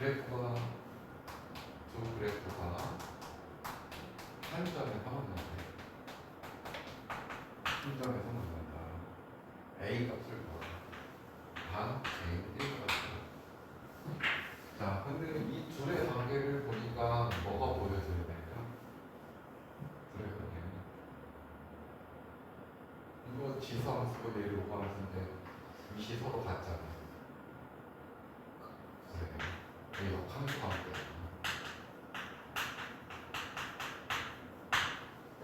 그래프가 두 그래프가 한 점에서 만난다. 한 점에서 만난다. A 값을 구하라. 반 A 1값을. 자, 근데 이 둘의 관계를 보니까 뭐가 보여져야 될까? 둘의 관계는 이거 지수함수고 얘를 요구함수인데 위시 서로 같잖아. 그래. 이 역함수가 안 돼.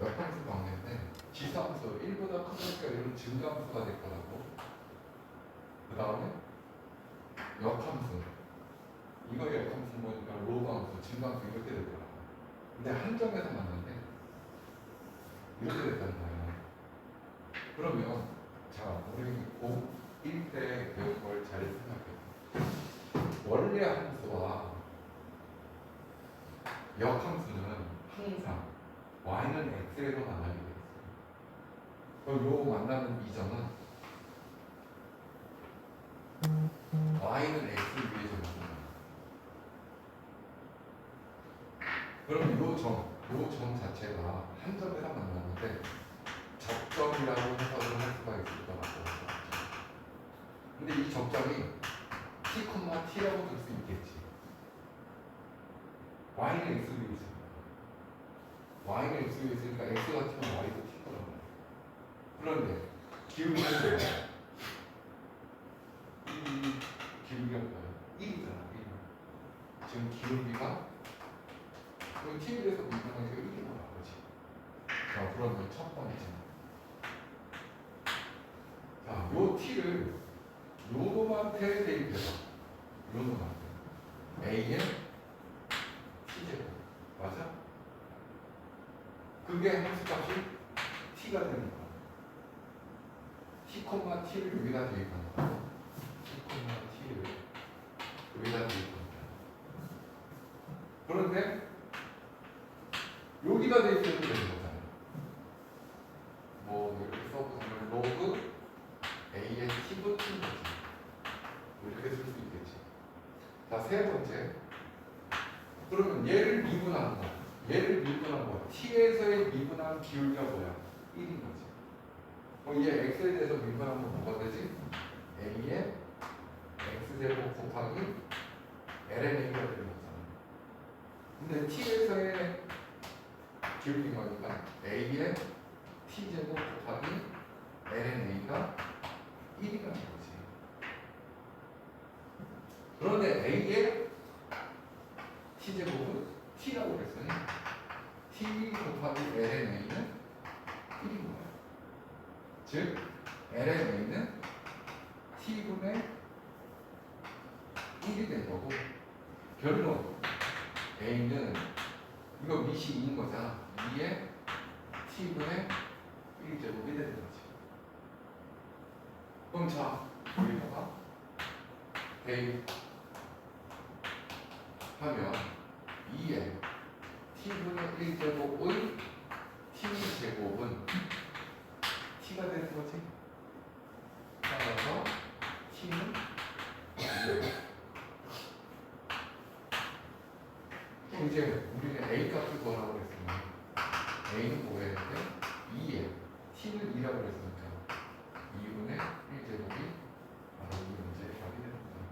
역함수 관계인데 지수함수 1보다 크니까 이런 증가함수가 될 거라고. 그 다음에 역함수. 이거 역함수 뭐니까 로그함수, 증가함수 이렇게 될 거라고. 근데 한 점에서 만났는데 이렇게 됐단 말이야. 그러면 자, 우리 고1 때 배운 걸 잘 생각해. 원래 함수와 역함수는 항상 y는 x에서 만나게 돼 있어요. 그럼 요 만나는 이 점은 y는 x 위에서 만나요. 그럼 요 점 자체가 한 점에서 만나는데 접점이라고 해석을 할 수가 있을 거라고. 근데 이 접점이 t, t라고 줄 수 있겠지. y는 x 위에 있습니다. y는 x 위에 있으니까 x 같으면 y도 t거라고. 그런데 기울기는 이 기울기가 뭐야? 1이잖아. 1. 지금 기울기가 t에 대해서 미분하니까 1이 나와. 그렇지? 자, 그러면 첫 번째. 자, 요 t를 요놈한테 대입해서 요놈한테 a의 t제곱 맞아? 그게 함수값이 t가 되는 거야. t, t를 여기다 대입하는 거야. t, t를 여기다 대입하는 거야. 그런데 여기다 대입해도 되는 거잖아. 뭐 이렇게 써보자면 로그 a의 t 붙인 거지. 이렇게 쓸 수 있겠지. 자, 세 번째. 그러면 얘를 미분한 거. 얘를 미분한 거. t에서의 미분한 기울기가 뭐야? 1인 거지. 그럼 얘 x에 대해서 미분하면 뭐가 되지? a의 x제곱 곱하기 lna가 되는 거잖아. 근데 t에서의 기울기인 거니까 a의 t제곱 곱하기 lna가 1이라는 거지. 그런데 a의 t제곱은 t라고 그랬으니 t 곱하기 lna는 1인 거야. 즉 lna는 t분의 1이 된 거고, 결론 a는 이거 미시 2인 거잖아. 2의 t분의 1제곱이 되는 거지. 그럼 자, 여기다가 대입하면 2의 t분의 1제곱의 t제곱은 t가 되는 거지. 따라서 t는 2. 이제 우리는 a 값을 구하라고 그랬으면 a는 뭐였는데 2에 t는 2라고 그랬으니까 2분의 1제곱이 바로 이 문제의 답이 되는 거야.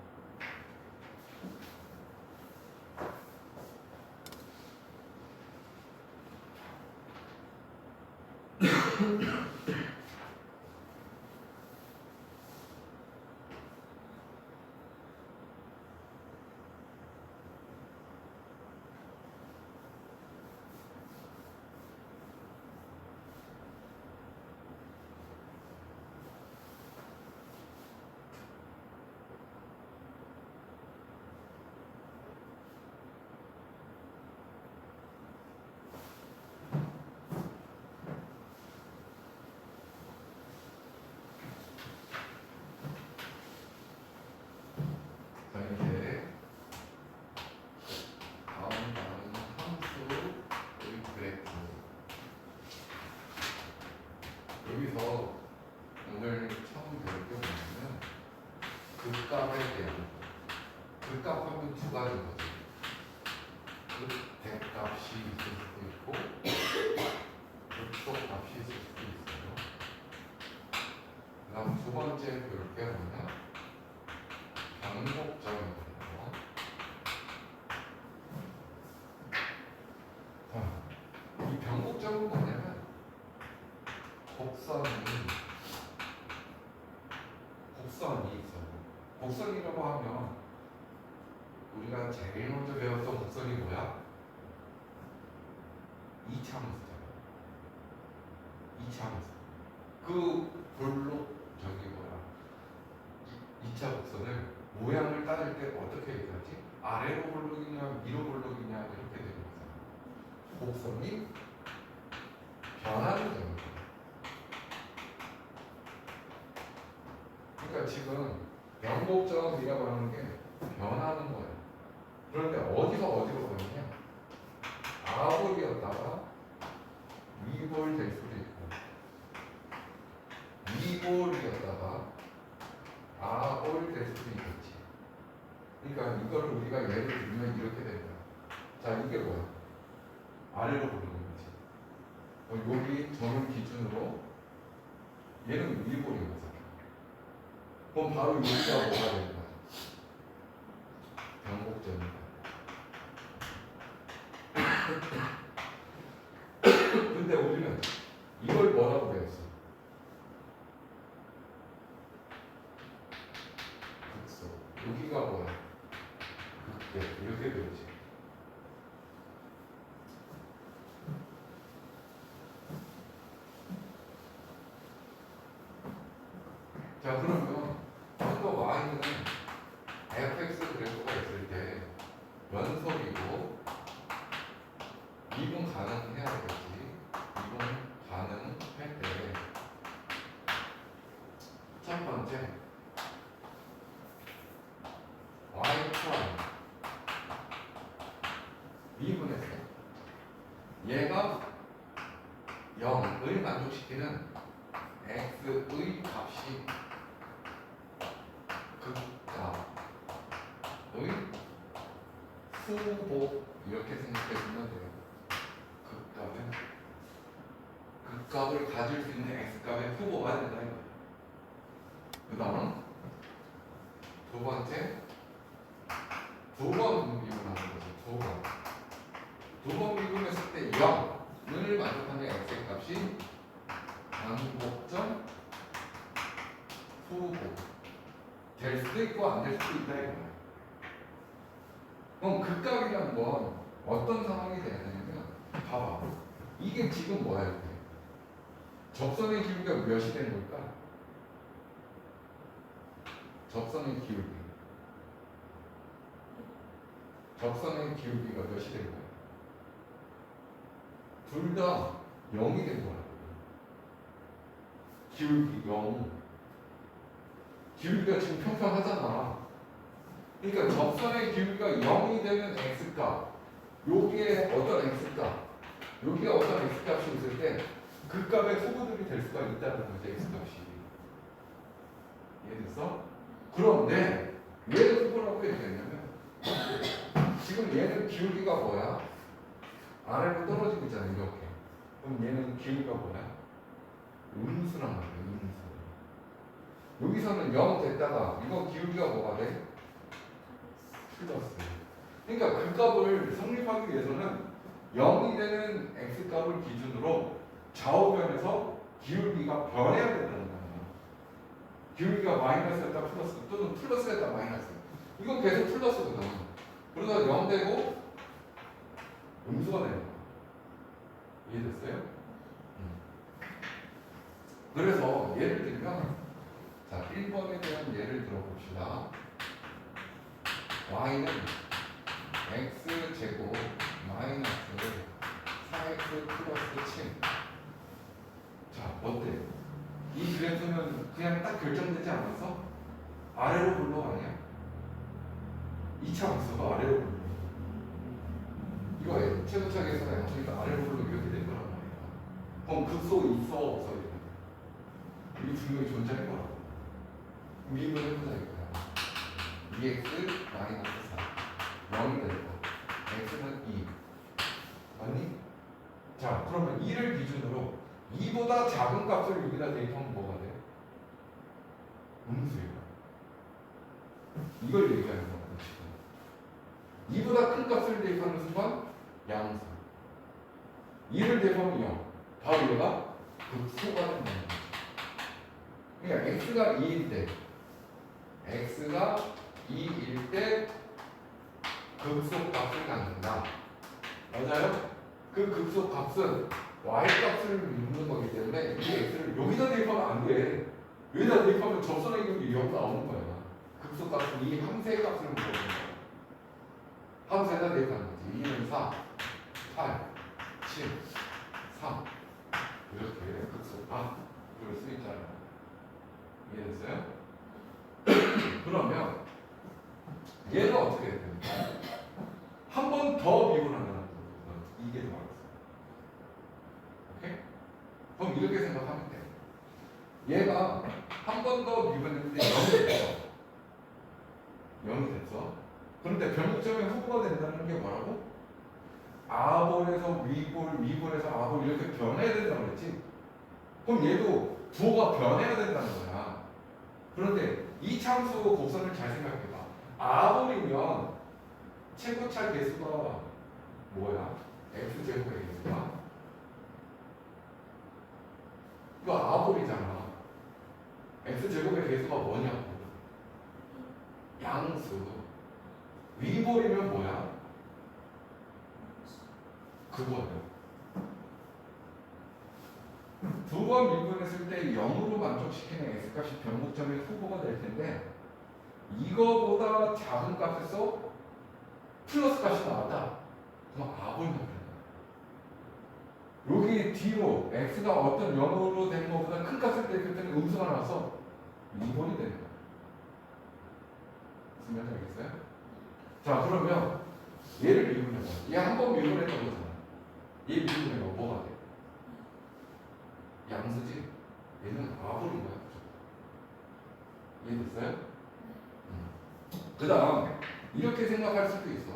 두 번째 볼 게 뭐냐? 변곡점이거든요. 이 변곡점은 뭐냐면 곡선이 있어. 곡선이라고 하면 우리가 제일 먼저 배웠던 곡선이 뭐야? 이차함수잖아. 이차함수. 그 볼록 저기 뭐야? 2차 곡선을 모양을 따질 때 어떻게 얘기하지? 아래로 볼록이냐 위로 볼록이냐 이렇게 되는 거잖아. 곡선이 변하는 점이야. 그러니까 지금 변곡점이라고 하는 게 변하는 거예요. 그런데 어디서 어디로 가느냐? 아볼이었다가 위볼 될 수도 있고 위볼이었다가 아볼 될 수도 있겠지. 그러니까 이걸 우리가 예를 들면 이렇게 된다. 자, 이게 뭐야? 아래로 보는 거지. 여기 점을 기준으로 얘는 위볼인 거잖아. 그럼 바로 여기가 뭐가 되는 거야? 변곡점이다. 근데 우리는 이걸 뭐라고 배웠어? 극소. 여기가 뭐야? 극대. 이렇게 배우지. 자, 그러면 또 y는 fx 그래프가 있을 때 연속이고 미분 가능해야 되겠지. 미분 가능할 때 첫 번째 y 프라임 미분했어. 얘가 0을 만족시키는 x의 값이 극값의 후보 이렇게 생각해주면 돼요. 극값을 가질 수 있는 x값의 후보가 된다 이거예요. 그 다음 두 번째 두 번 미분하는 거죠. 두 번 미분했을 때 0을 만족하는 x의 값이 변곡점 후보 될 수도 있고 안 될 수도 있다 이거예요. 그럼 극값이라는 건 어떤 상황이 돼야 되냐면 봐봐. 이게 지금 뭐야 이렇게 접선의 기울기가 몇이 되는 걸까? 접선의 기울기가 몇이 되는 거야? 둘 다 0이 된 거야. 기울기 0. 기울기가 지금 평평하잖아. 그러니까 접선의 기울기가 0이 되는 x값, 여기에 어떤 x값, 여기가 어떤 x값이 있을 때 그 값의 후보들이 될 수가 있다는 거죠. x값이. 이해됐어? 그런데 왜 후보라고 얘기했냐면 지금 얘는 기울기가 뭐야? 아래로 떨어지고 있잖아. 이렇게. 그럼 얘는 기울기가 뭐야? 음수란 말이야. 음수. 여기서는 0 됐다가 이거 기울기가 뭐가 돼? 플러스. 그러니까 그 값을 성립하기 위해서는 0이 되는 x값을 기준으로 좌우변에서 기울기가 변해야 된다는 거야. 기울기가 마이너스였다 플러스 또는 플러스였다 마이너스. 이건 계속 플러스거든. 그러다 0 되고 음수가 되는 거야. 이해됐어요? 그래서 예를 들면 자 1번에 대한 예를 들어봅시다. y는 x제곱 마이너스 4x 플러스 7. 자 어때? 이 그래프는 그냥 딱 결정되지 않았어? 아래로 볼록 아니야? 2차 함수가 아래로 볼록. 이거 최고차 계산의 양수니까 아래로 볼록 이렇게 된 거란 말이야. 그럼 극소 있어 없어? 이게 분명히 존재할 거라고. 미분을 해보자 이거야. 2x 마이너스 4 0이 될 거. x는 2 맞니? 자 그러면 2를 기준으로 2보다 작은 값을 여기다 대입하면 뭐가 돼? 음수예요. 이걸 얘기하는 거거든요. 지금 2보다 큰 값을 대입하는 순간 양수, 2를 대입하면 0, 바로 얘가 극소가 된다는 거죠. 그러니까 x가 2일 때, x가 2일 때 극소값을 갖는다. 맞아요? 그 극소값은 y값을 묻는 거기 때문에 이 x를 여기다 대입하면 안 돼. 여기다 대입하면 접선의 기울기 0 나오는 거야. 극소값은 이 함수의 값을 묻는 거야. 함수에다 대입하는 거지. 2는 4, 8, 7, 3 이렇게 극소값 그럴 수 있잖아요. 이해됐어요? 그러면 얘가 어떻게 됩니까? 한 번 더 미분하는 거거든. 이게 더 어렵습니다. 오케이? 그럼 이렇게 생각하면 돼. 얘가 한 번 더 미분했는데 0이 됐어. 0이 됐어. 그런데 변곡점의 후보가 된다는 게 뭐라고? 아볼에서 위볼, 위볼에서 아볼 이렇게 변해야 된다고 그랬지? 그럼 얘도 부호가 변해야 된다는 거야. 그런데 이 참수 곡선을 잘 생각해봐. 아볼이면 최고차 개수가 뭐야? x제곱의 개수가? 이거 아볼이잖아. x제곱의 개수가 뭐냐고? 양수. 위볼이면 뭐야? 그거예요. 두 번 미분했을 때 0으로 만족시키는 x값이 변곡점의 후보가 될 텐데 이거보다 작은 값에서 플러스 값이 나왔다. 그럼 아볼만 된다. 여기 뒤로 x가 어떤 0으로 된 것보다 큰 값을 대입했더니 음수가 나와서 2번이 되는 거야. 무슨 말인지 알겠어요? 자, 그러면 얘를 미분해봐. 얘 한 번 미분했던 거잖아. 얘 미분해봐. 뭐가 돼? 양수지? 얘는 아볼인 거야. 이해됐어요? 그 다음 이렇게 생각할 수도 있어.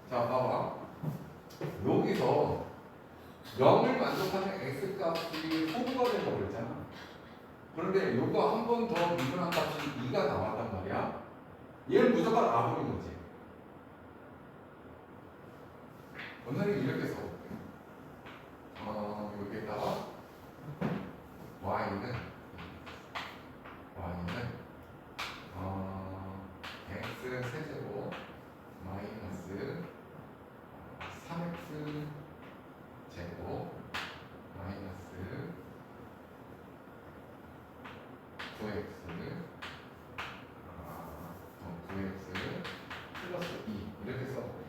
자, 봐봐. 여기서 0을 만족하는 x값이 소부가 된다고 그랬잖아. 그런데 요거 한 번 더 미분한 값이 2가 나왔단 말이야. 얘는 무조건 아볼인 거지. 오늘은 이렇게 써볼게. 여기에다가 y는 x 세제곱 마이너스 3x 제곱 마이너스 9x 9x 플러스 2 이렇게 써볼게.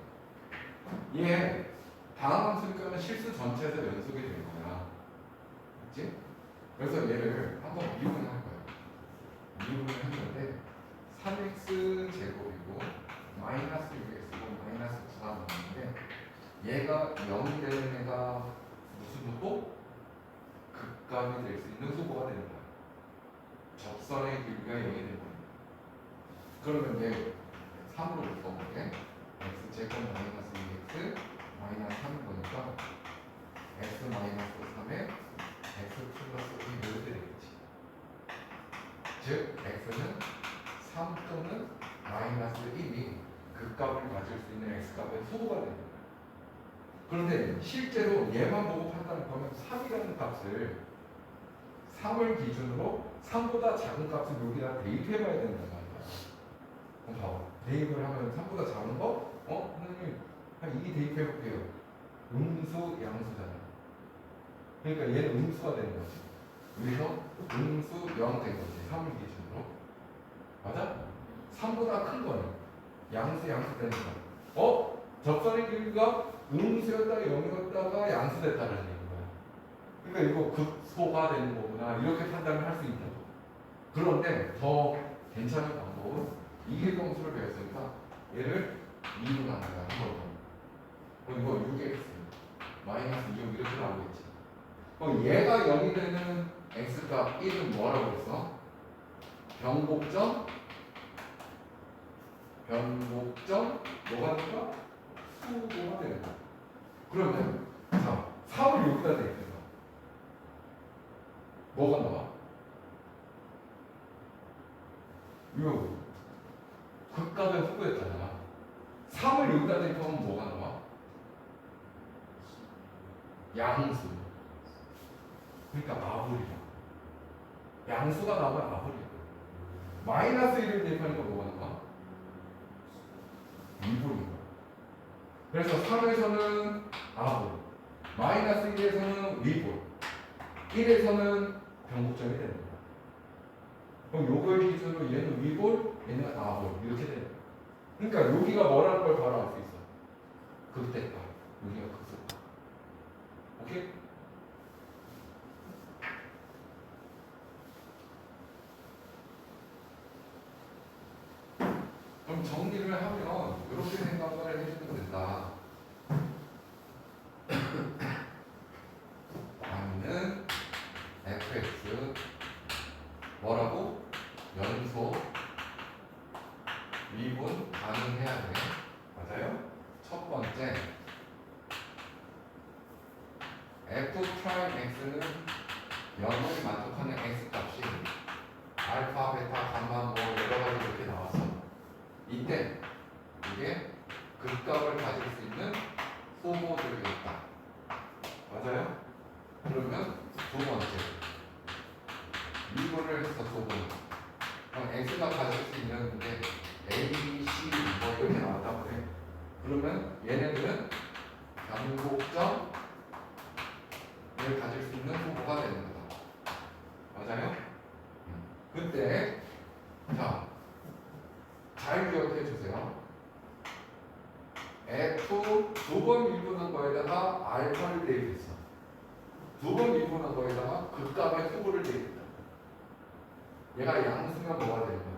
얘 다음 함수를 끄면 실수 전체에서 연속이 될 거야. 그치? 그래서 얘를 한번 미분을 할 거야. 미분을 했는데 3x 제곱이고 마이너스 6x고 마이너스 9가 나오는데 얘가 0이 되는 애가 무슨 후보? 극감이 될 수 있는 후보가 되는 거야. 접선의 길이가 0이 되는 거야. 그러면 얘 3으로 묶어볼게. x 제곱 마이너스 2x 마이너스 3인 거니까 x 마이너스 3에 x 플러스 2 이렇게 되겠지. 즉 x는 3 또는 마이너스 1이 극값을 가질 수 있는 x값의 후보가 되는 거야. 그런데 실제로 얘만 보고 판단하면 3이라는 값을 3을 기준으로 3보다 작은 값을 여기다 대입해봐야 된단 말이야. 그럼 봐봐. 대입을 하면 3보다 작은 거? 선생님 한 2 대입해볼게요. 음수, 양수잖아. 그러니까 얘는 음수가 되는 거지. 여기서 음수 0 된 거지. 3을 기준으로. 맞아? 3보다 큰 거는 양수, 양수 되는 거. 접선의 길이가 음수였다가 0이었다가 양수됐다는 얘기야. 그러니까 이거 극소가 되는 거구나. 이렇게 판단을 할 수 있다고. 그런데 더 괜찮은 방법은 이해공수를 배웠으니까 얘를 2로 나눠야 한 번. 이거 6x 마이너스 6 이렇게 나오겠지. 그럼 얘가 0이 되는 x값 1은 뭐라고 했어? 변곡점 뭐가 될까? 수고가 되는 거야. 그러면 자 3을 여기다 대입해서 뭐가 나와? 요 극값의 후보였잖아. 3을 여기다 대입하면 뭐가 나와? 양수. 그러니까 아볼이야. 양수가 나오면 아볼이야. 마이너스 1을 대입하니까 뭐가 나와? 미볼이야. 그래서 3에서는 아볼, 마이너스 1에서는 위볼, 1에서는 변곡점이 되는 거야. 그럼 요걸 기준으로 얘는 위볼, 얘는 아볼 이렇게 되는 거야. 그러니까 여기가 뭐라는 걸 바로 알 수 있어. 극대값, 여기가 극소값. 오케이? 그럼 정리를 하면 이렇게 생각을 해주면 된다. y는 fx 뭐라고? 연소 미분 가능해야 돼. 맞아요? 첫 번째 f 프라임 x는 영을 만족하는 x 값이 알파, 베타, 감마 뭐 여러 가지 이렇게 나왔어. 이때 이게 극값을 가질 수 있는 후보들이 있다. 맞아요? 그러면 두 번째 미분을 해서 두 번. 그럼 x가 가질 수 있는 게 a, b, c 뭐 이렇게 나왔다고 그래. 그러면 얘네들은 변곡점을 가질 수 있는 후보가 되는 거다. 맞아요? 그때 자, 잘 기억해 주세요. F 두 번 미분한 거에다가 알파를 대입했어. 두 번 미분한 거에다가 극값의 후보를 대입했다. 얘가 양수면 뭐가 되는 거야?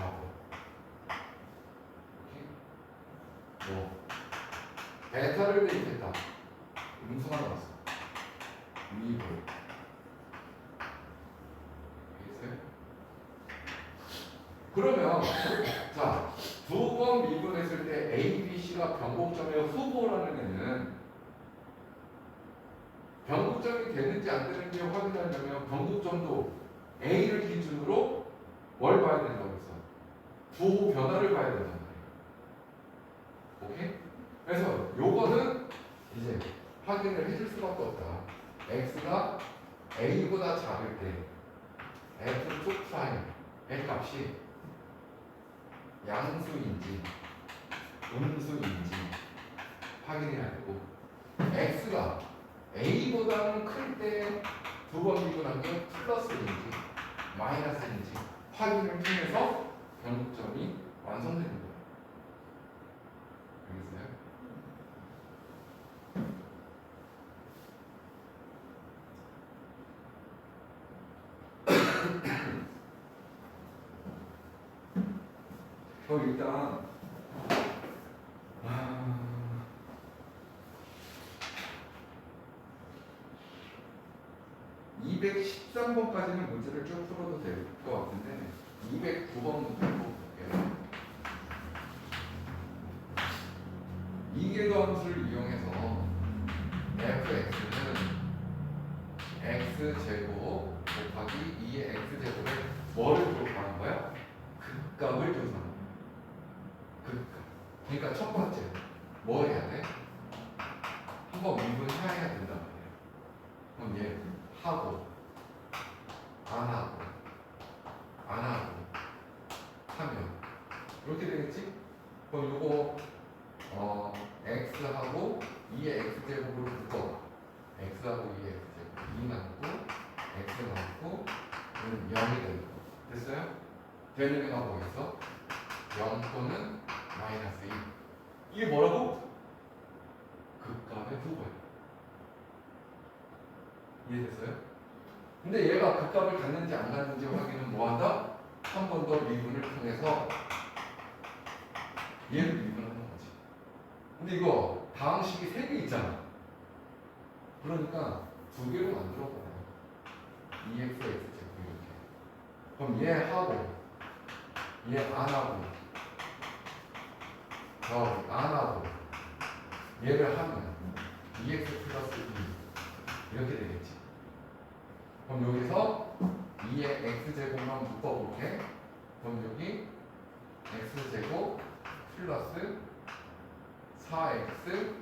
아고. 뭐 베타를 대입했다. 음수가 나왔어. 미분. 그러면 자, 두 번 미분했을 때 A, B, C가 변곡점의 후보라는 애는 변곡점이 되는지 안 되는지 확인하려면 변곡점도 A를 기준으로 뭘 봐야 된다고 했어? 두 변화를 봐야 된단 말이에요. 오케이? 그래서 요거는 이제 확인을 해줄 수밖에 없다. X가 A보다 작을 때 F2 프라임의 값이 양수인지 음수인지 확인해야 되고, x가 a보다는 클 때 두 번 미분한 게 플러스인지 마이너스인지 확인을 통해서 변곡점이 완성되는 거예요. 알겠어요? 일단 213번까지는 문제를 쭉 풀어도 될 것 같은데 209번부터 볼게요. 이계도함수를 이용해서 fx는 x제곱 곱하기 2의 x제곱에 뭐를 조사하는 거야? 극값을 조사하는 거야. 극값. 그러니까 첫 번째 뭐 해야 돼? 한번 미분해야 된단 말이에요. 그럼 얘 하고 안 하고 안 하고 하면 이렇게 되겠지? 그럼 요거 x하고 2의 x제곱으로 묶어. x하고 2의 x제곱 2 남고 x 남고 0이 되는 거. 됐어요? 되는 애가 뭐 있어? 0 또는 마이너스 2. 이게 뭐라고? 극값의 후보야. 이해됐어요? 근데 얘가 극값을 갖는지 안 갖는지 확인은 뭐한다? 한 번 더 미분을 통해서 얘를 미분하는 거지. 근데 이거 다항식이 3개 있잖아. 그러니까 2개로 만들어 봐요. 2x, x제곱 이렇게. 그럼 얘 하고 얘 안 하고 안 하고 얘를 하면 2x 플러스 2 이렇게 되겠지. 그럼 여기서 2의 x제곱만 묶어볼게. 그럼 여기 x제곱 플러스 4x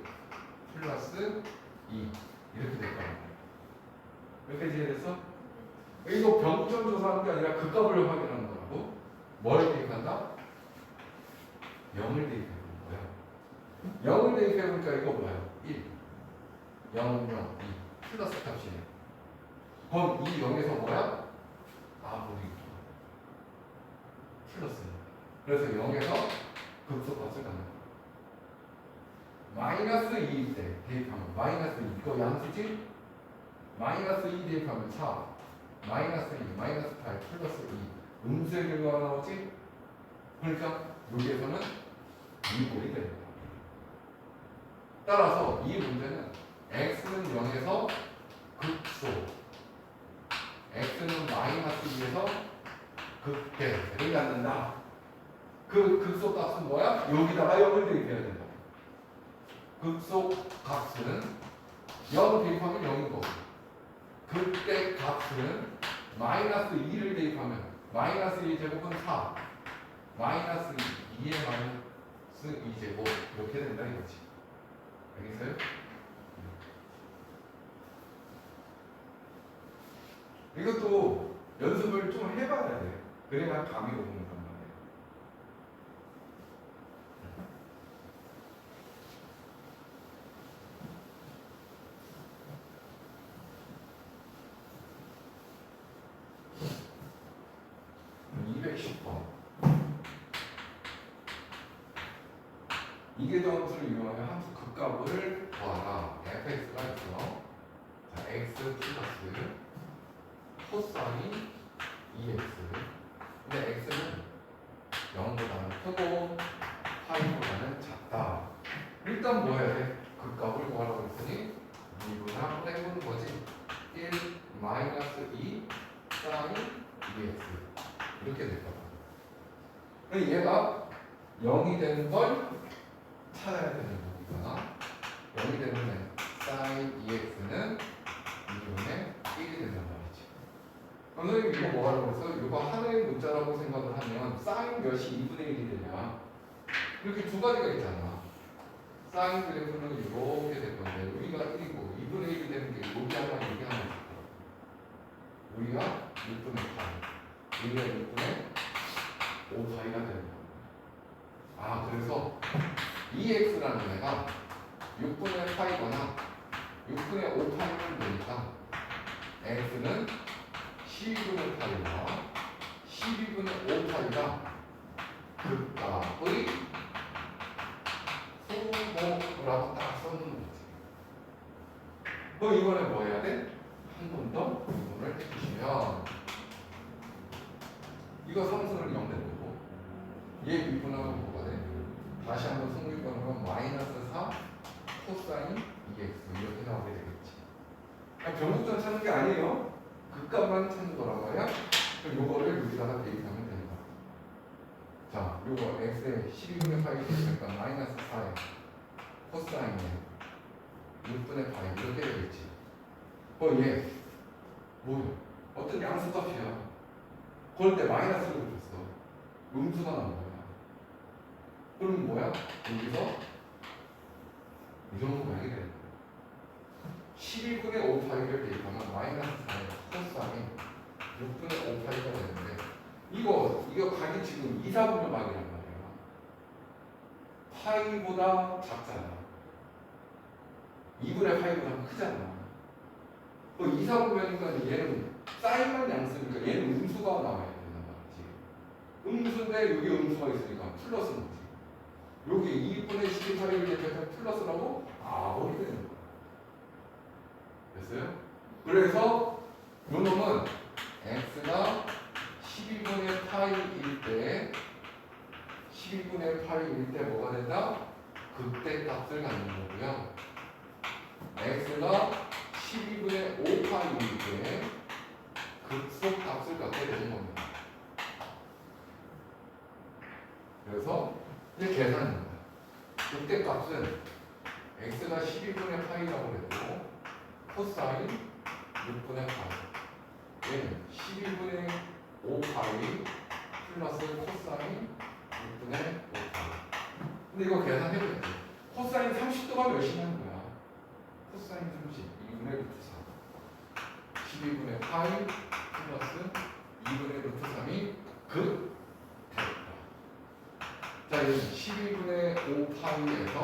플러스 2 이렇게 될 거야. 여기까지 이해됐어? 이거 변점 조사하는 게 아니라 그 값을 확인하는 거라고. 뭘 대입한다? 0을 대입해보는 거야. 0을 대입해보니까 이거 뭐야? 1 0, 0, 2 플러스 값이네. 그럼 이 0에서 뭐야? 아, 우리 플러스. 그래서 0에서 극소값을 갖는 거야. 마이너스 2일 때 대입하면 마이너스 2 이거 양수지? 마이너스 2 대입하면 4 마이너스 2 마이너스 8 플러스 2 음수의 결과가 나오지? 그러니까 여기에서는 2골이 됩니다. 따라서 이 문제는 x는 0에서 극소 x는 마이너스 2에서 극대를 갖는다. 그 극소 값은 뭐야? 여기다가 0을 대입해야 된다. 극소 값은 0 대입하면 0인 거고 극대 값은 마이너스 2를 대입하면 마이너스 2제곱은 4 마이너스 2의 마이너스 2제곱 이렇게 된다 이거지. 알겠어요? 이것도 연습을 좀 해봐야 돼. 그래야 감이 오는 단 말이야. 이계도함수를 이용하여 함수 극값을 구하라. fx가 있어. 자, x 플러스 코사인 2x. 근데 x는 0보다는 크고 파이보다는 작다. 일단 뭐 해야 돼? 극값을 구하라고 했으니 2분의 빼는 거지. 1 마이너스 2 사인 2x 이렇게 될 거야. 그럼 얘가 0이 되는 걸 찾아야 되는 거니까 0이 되는 사인 2x는 2분의 1이 된단 말이지. 선생님 이거 뭐 하라고 했어? 이거 하나의 문자라고 생각을 하면 사인 몇이 2분의 1이 되냐? 이렇게 두 가지가 있잖아. 사인 그래프는 이렇게 될 건데 여기가 1이고 2분의 1이 되는 게 여기 하나 여기 하나 있을 거야. 여기가 6분의 8 여기가 6분의 5파이가 되는 거야. 아 그래서 2x라는 애가 6분의 파이거나 6분의 5파이면 되니까 x는 12분의 파이와 12분의 5파이가 극값의 소모라고 딱 써놓는 거지. 그럼 이번에 뭐 해야 돼? 한 번 더 구분을 해주시면 이거 상수는 0 되는 거고 얘 미분하면 뭐가 돼? 다시 한번 성립하면 마이너스 4 코사인 2x 이렇게 나오게 되겠지. 변곡점 찾는 게 아니에요. 극값만 찾는 거란 말이야. 그럼 요거를 여기다가 대입하면 되는 거야. 자, 요거 x에 12분의 파이 되니까 마이너스 4에 코사인에 6분의 파이 이렇게 되겠지. 얘 뭐야? 어떤 양수값이야. 그럴 때 마이너스를 붙였어. 음수가 나온 거야. 그럼 뭐야? 여기서 이 정도 가게 되는 거야. 12분의 5파이를 대입하면 마이너스 4의 코사인 6분의 5파이가 되는데 이거 각이 지금 2, 4분의 막이란 말이야. 파이보다 작잖아. 2분의 파이보다 크잖아. 2, 4분면이니까 얘는 사인만 양수니까 얘는 음수가 나와야 된단 말이지. 음수인데 여기 음수가 있으니까 플러스는 거지. 여기 2분의 12파이를 대입해서 플러스라고? 아, 어디 되는 거야. 됐어요? 그래서 요 놈은 x가 12분의 파이일 때 12분의 파이일 때 뭐가 된다? 극대 값을 갖는 거고요. x가 12분의 5파이일 때 극소 값을 갖게 되는 겁니다. 그래서 이제 계산입니다. 극대 값은 x가 12분의 파이라고 그랬고 코사인 6분의 파이 얘는 12분의 5파이 플러스 코사인 6분의 5파이. 근데 이거 계산해줘야 돼. 코사인 30도가 몇이 나는 거야? 코사인 30, 2분의 루트 3. 12분의 파이 플러스 2분의 루트 3이 극 됐다. 자, 이는 12분의 5파이에서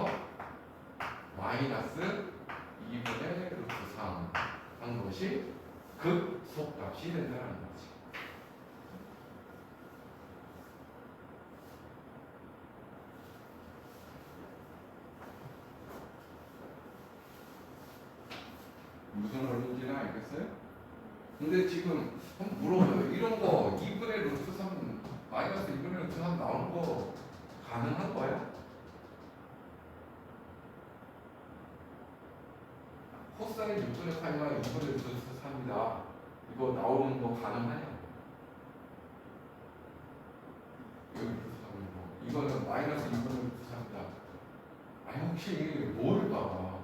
마이너스 2분의 루트 3 한 것이 극속값이 된다는 거지. 무슨 원리인지는 알겠어요? 근데 지금 한번 물어봐요. 이런 거 2분의 루트 3 마이너스 2분의 루트 3 나오는 거 가능한 거야? 코사인 6분의 파이가 2분의 루트 3이다. 이거 나오는 거 가능하냐? 이거 루트 3이고 이거는 마이너스 2분의 루트 3이다. 아니 혹시 이게 뭘까 봐.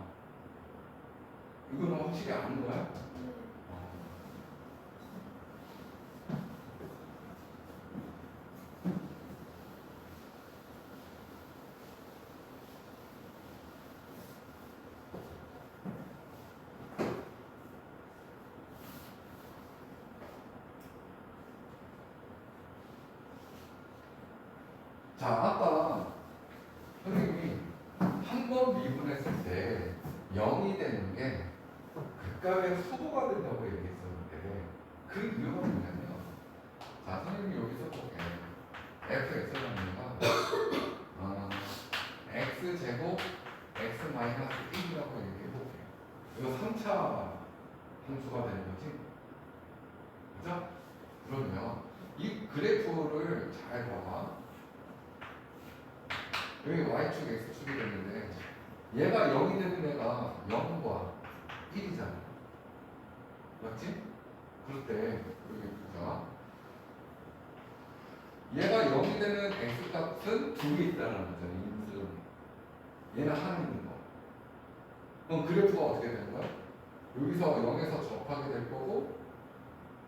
이거는 확실히 아는 거야? 자, 아까 선생님이 한 번 미분했을 때 0이 되는 게 극값의 수도가 된다고 얘기했었는데 그 이유가 뭐냐면, 자, 선생님이 여기서 볼게. fx가 x제곱 x 마이너스 1이라고 얘기해볼게. 이거 3차 함수가 되는 거지? 그죠? 그러면 이 그래프를 잘 봐봐. 여기 y축 x축이 됐는데 얘가 0이 되는 애가 0과 1이잖아. 맞지? 그럴 때 여기 보자. 얘가 0이 되는 x값은 2개 있다는 거잖아. 인수. 얘는 하나 있는 거. 그럼 그래프가 어떻게 되는 거야? 여기서 0에서 접하게 될 거고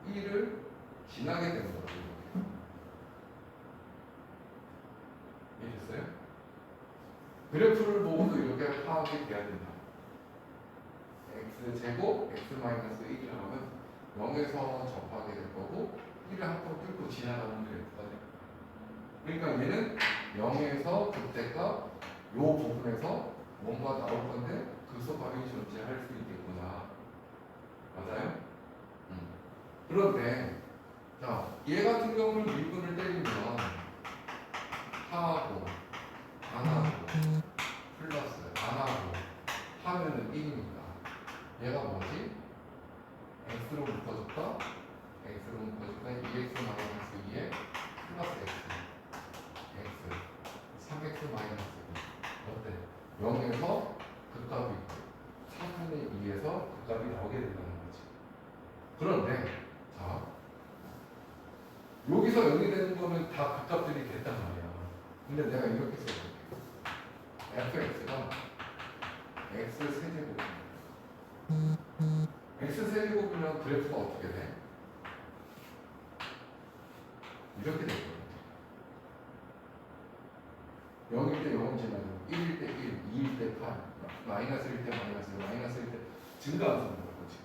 1을 지나게 되는 거죠. 이해됐어요? 그래프를 보고도 이렇게 파악이 돼야 된다. x제곱 x-1이라고 하면 0에서 접하게 될 거고 1을 한번 뚫고 지나가는 그래프가 됩니다. 그러니까 얘는 0에서 그때가 요 부분에서 뭔가 나올 건데 그 소값이 존재할 수 있겠구나. 맞아요? 그런데 자, 얘 같은 경우는 미분을 때리면 하하고 안하고 플러스 안하고 하면은 1이니까 얘가 뭐지? x로 묶어줄까? x로 묶어줄까? 2x 마이너스 2에 플러스 x 3x 마이너스 2 어때? 0에서 극값이 3분의 2에서 극값이 나오게 된다는 거지. 그런데 자, 여기서 0이 되는 거는 다 극값들이 됐단 말이야. 근데 내가 이렇게 써볼게. fx가 x 세제곱 x 세제곱이면 그래프가 어떻게 돼? 이렇게 될 거야. 0일 때 0은 지나고 1일 때 1, 2일 때 8, 마이너스일 때 마이너스, 마이너스일 때 증가하는 거지.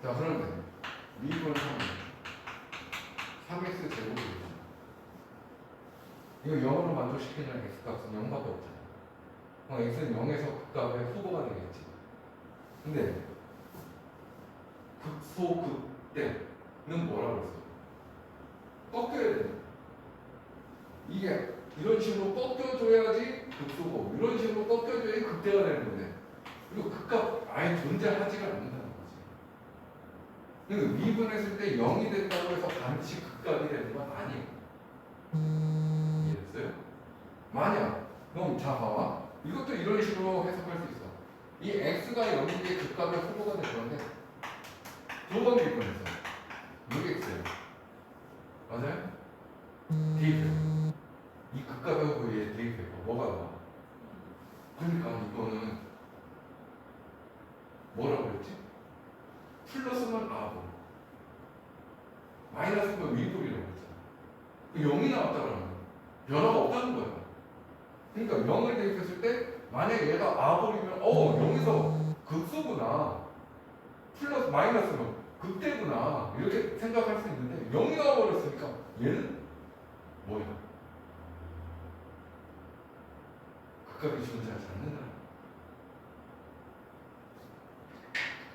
자, 그런데 미분을 하면 3x 제곱이죠. 이거 0으로 만족시키는 x값은 0밖에 없잖아. 그럼 x는 0에서 극값의 후보가 되겠지. 근데 극소 극대는 뭐라고 했어? 꺾여야 돼. 이게 이런 식으로 꺾여줘야지 극소고 이런 식으로 꺾여줘야지 극대가 되는 건데 그리고 극값 아예 존재하지가 않는다는 거지. 그러니까 미분했을 때 0이 된다고 해서 반드시 극값이 되는 건 아니에요. 이해됐어요? 만약 그럼 자 봐봐. 이것도 이런 식으로 해석할 수 있어. 이 x가 0인 게 극값의 후보가 될 건데 두 번 미분해서 6x예요. 맞아요? 대입해요. 이 극값의 후보에 대입해요. 뭐가 나와? 그러니까 이거는 뭐라고 했지? 플러스만 아고 0이 나왔다는 거야. 변화가 없다는 거야. 그러니까 0을 대입했을 때 만약에 얘가 아볼이면 0에서 극소구나. 플러스 마이너스면 극대구나. 이렇게 생각할 수 있는데 0이 나와버렸으니까 얘는 뭐야? 극값이 존재하지 않는다.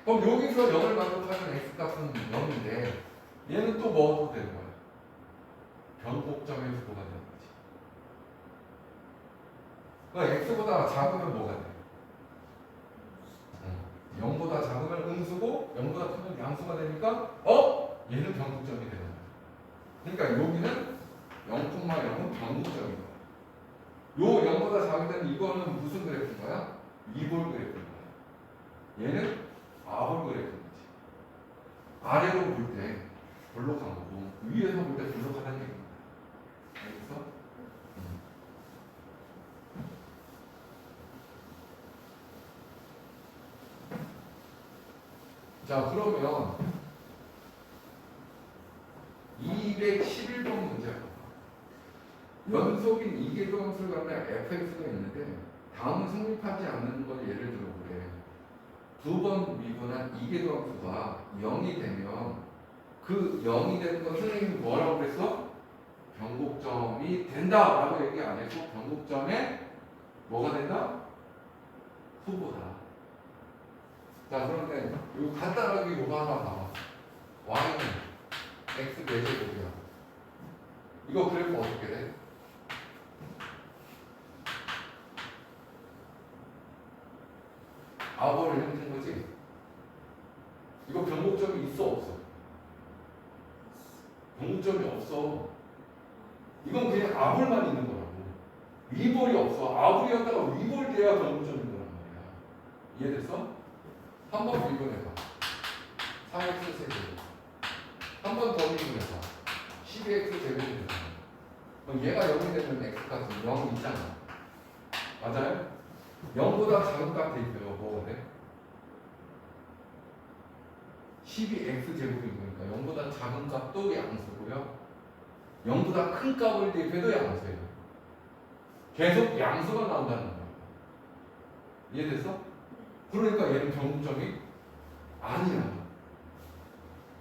그럼 여기서 0을 만족하는 x값은 0인데 얘는 또 뭐가 되는 거야? 변곡점의 수가 되는 거지. 그러니까 x보다 작으면 뭐가 돼? 0보다 작으면 음수고 0보다 크면 양수가 되니까 얘는 변곡점이 되는 거야. 그러니까 여기는 0,0은 변곡점인 거야. 요 0보다 작을 때는 이거는 무슨 그래프인 거야? 위볼 그래프인 거야. 얘는 아볼 그래프인 거지. 아래로 볼 때 볼록한 거고 위에서 볼 때 볼록하다는 얘기입니다. 알겠어? 자, 그러면 211번 문제. 연속인 이계도함수를 갖는 fx가 있는데 다음은 성립하지 않는 걸 예를 들어 보래. 두 번 미분한 이계도함수가 0이 되면 그 0이 되는 건 선생님이 뭐라고 그랬어? 변곡점이 된다 라고 얘기 안 했고 변곡점에 뭐가 된다? 후보다. 자, 그런데 이거 간단하게 이거 하나 봐봐. y는 x 4제곱이야. 이거 그래프 어떻게 돼? 아볼을 힘든 거지? 이거 변곡점이 있어 없어? 변곡점이 없어. 이건 그냥 아볼만 있는 거라고. 위볼이 없어. 아볼이었다가 위볼 돼야 변곡점인 거란 말이야. 이해됐어? 한 번 미분해봐. 4x 세제곱. 한 번 더 미분해봐. 12x 제곱이 되잖아. 그럼 얘가 0이 되면 x값은 0 있잖아. 맞아요? 0보다 작은 값 대입해요. 뭐가 돼? 12x 제곱인 거니까 0보다 작은 값도 양수고요. 0보다 큰 값을 대입해도 양수예요. 계속 양수가 나온다는 거야. 이해됐어? 그러니까 얘는 변곡점이 아니야.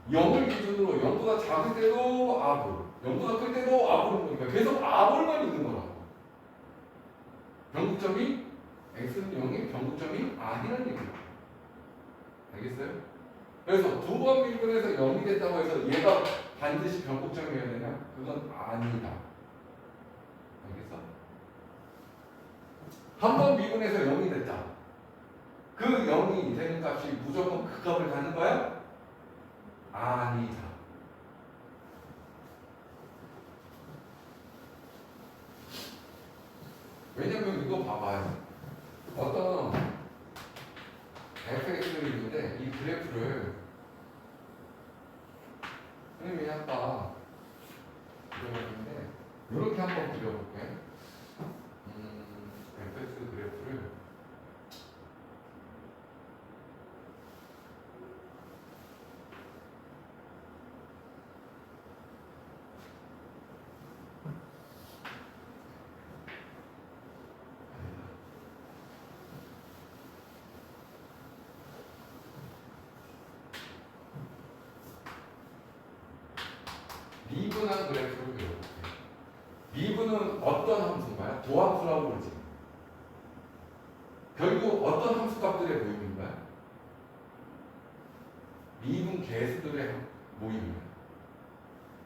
0을 기준으로 0보다 작을 때도 아볼, 0보다 클 때도 아볼인 거니까 계속 아볼만 있는 거라고. 변곡점이 x는 0이 변곡점이 아니라는 얘기야. 알겠어요? 그래서 두 번 미분해서 0이 됐다고 해서 얘가 반드시 변곡점이어야 되냐? 그건 아니다. 알겠어? 한 번 미분해서 0이 됐다. 그 0이 되는 값이 무조건 그 값을 갖는 거야? 아니다. 왜냐면 이거 봐봐요. 어떤 fx가 있는데 이 그래프를 선생님이 아까 그려봤는데 이렇게 한번 그려볼게. fx 그래프를 미분한 그래프를 그려볼게요. 미분은 어떤 함수인가요? 도함수라고 그러지. 결국 어떤 함수 값들의 모임인가요? 미분 개수들의 모임이에요.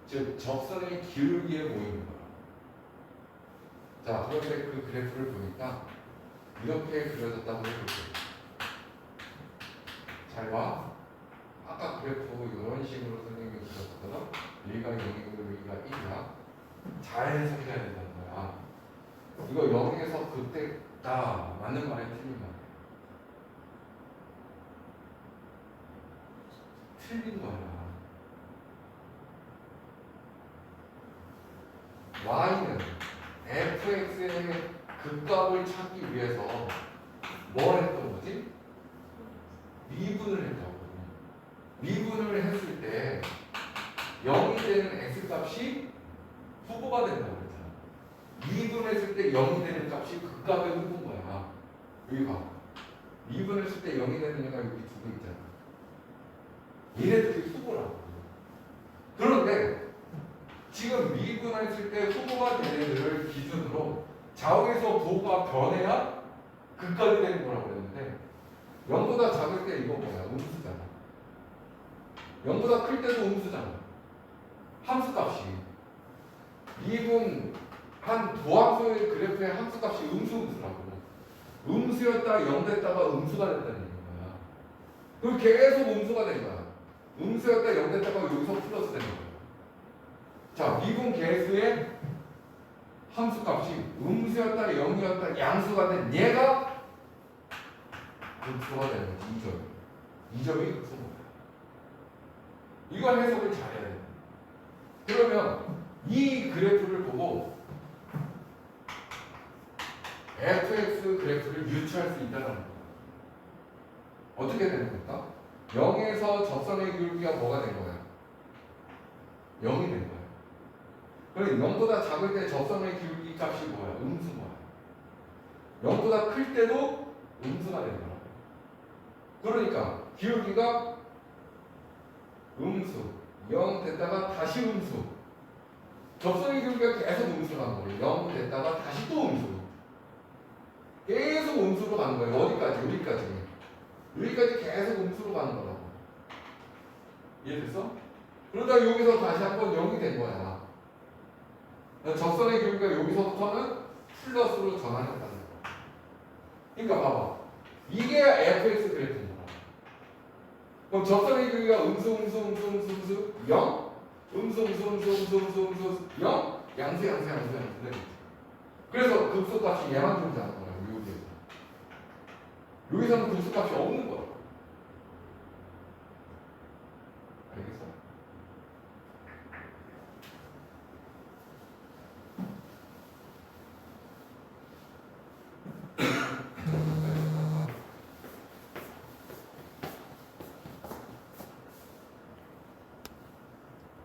즉 접선의 기울기의 모임인 거예요. 자, 그런데 그 그래프를 보니까 이렇게 그려졌다고 해볼게요. 잘 봐. 아까 그래프 이런 식으로 선생님이 그렸거든. 여기가 0이고 여기가 1이야. 잘 해석해야 된다는 거야. 이거 0에서 그때다 맞는 말에 틀린 말이야. 틀린 거야. y는 fx의 극값을 찾기 위해서 뭘 했던 거지? 미분을 했다고. 미분을 했을 때 0이 되는 x값이 후보가 된다고 그랬잖아. 2분했을 때 0이 되는 값이 그 값의 후보인 거야. 여기 봐. 2분했을 때 0이 되는 애가 여기 두 개 있잖아. 얘네들이 후보라고. 그런데 지금 미분했을 때 후보가 되는 애들을 기준으로 좌우에서 부호가 변해야 극각이 되는 거라고 그랬는데 0보다 작을 때 이거 뭐야? 음수잖아. 0보다 클 때도 음수잖아. 함수값이 미분 한 도함수의 그래프의 함수값이 음수라고. 음수였다 0 됐다가 음수가 됐다는 얘기야. 그럼 계속 음수가 된 거야. 음수였다 0 됐다가 여기서 플러스 되는 거야. 자, 미분 계수의 함수값이 음수였다 0이었다 양수가 된 얘가 음수가 되는 거지. 2점. 2점이 음수인 거야. 이걸 해석을 잘해야 돼. 그러면 이 그래프를 보고 fx 그래프를 유추할 수 있다는 거야. 어떻게 되는 겁니까? 0에서 접선의 기울기가 뭐가 된 거야? 0이 된 거야. 그럼 0보다 작을 때 접선의 기울기 값이 뭐야? 음수 뭐야? 0보다 클 때도 음수가 되는 거야. 그러니까 기울기가 음수 0 됐다가 다시 음수. 접선의 기울기가 계속 음수로 가는 거예요. 0 됐다가 다시 또 음수. 계속 음수로 가는 거예요. 어디까지? 여기까지. 여기까지 계속 음수로 가는 거라고. 이해됐어? 그러다 여기서 다시 한번 0이 된 거야. 접선의 기울기가 여기서부터는 플러스로 전환했다는 거야. 그러니까 봐봐. 이게 fx 그래프인 거야. 그럼 접선의 기울기가 음수 0? 음수 0? 양수. 그래서 급수값이 얘만 존재하는 거야. 여기서는 급수값이 없는 거야.